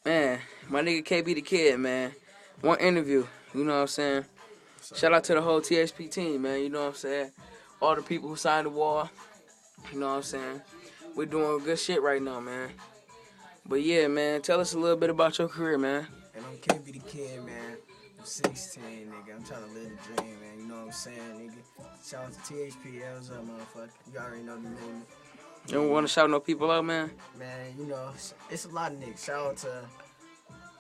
Man, my nigga KB the Kid, man. One interview, you know what I'm saying? Shout out to the whole THP team, man, you know what I'm saying? All the people who signed the wall, you know what I'm saying? We're doing good shit right now, man. But yeah, man, tell us a little bit about your career, man. And I'm KB the Kid, man. I'm 16, nigga. I'm trying to live the dream, man. You know what I'm saying, nigga? Shout out to THP. What's up, motherfucker? You already know the movement. You don't want to shout no people out, man? Man, you know, it's a lot of niggas. Shout out to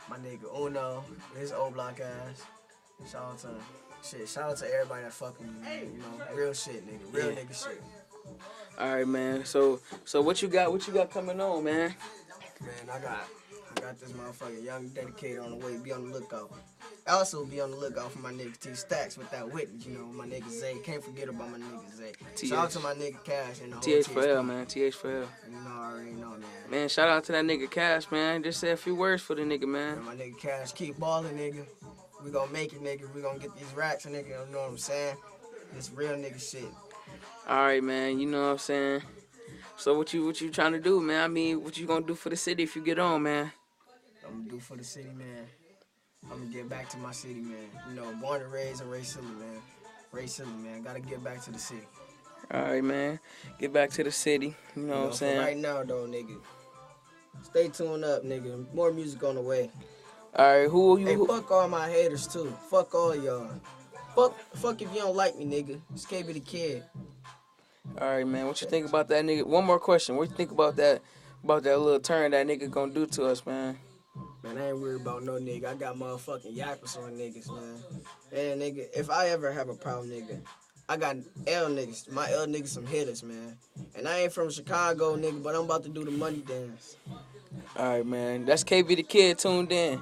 my nigga Uno, his old block ass. Shout out to everybody that fuck with me, man. You know, real shit, nigga. Real nigga shit. All right, man. So what you got coming on, man? Man, I got this motherfucking young dedicated on the way. Be on the lookout. Also be on the lookout for my nigga T Stacks with that witness, you know, my nigga Zay. Can't forget about my nigga Zay. Shout out to my nigga Cash and the whole TH for L, man. TH for L. You know, I already know, man. Man, shout out to that nigga Cash, man. Just say a few words for the nigga, man. My nigga Cash, keep balling, nigga. We gonna make it, nigga. We gonna get these racks, nigga. You know what I'm saying? This real nigga shit. All right, man. You know what I'm saying? So what you trying to do, man? I mean, what you gonna do for the city if you get on, man? I'm gonna do for the city, man. I'm gonna get back to my city, man. You know, born and raised in Ray City, man. Ray City, man. Gotta get back to the city. All right, man. Get back to the city. You know what I'm saying? Right now, though, nigga. Stay tuned up, nigga. More music on the way. All right, who are you? Hey, fuck all my haters, too. Fuck all y'all. Fuck if you don't like me, nigga. It's KB the Kid. All right, man. What you think about that nigga? One more question. What you think about that little turn that nigga gonna do to us, man? Man, I ain't worried about no nigga. I got motherfucking yappers on niggas, man. And nigga, if I ever have a problem, nigga, I got L niggas. My L niggas some hitters, man. And I ain't from Chicago, nigga, but I'm about to do the money dance. All right, man. That's KB the Kid tuned in.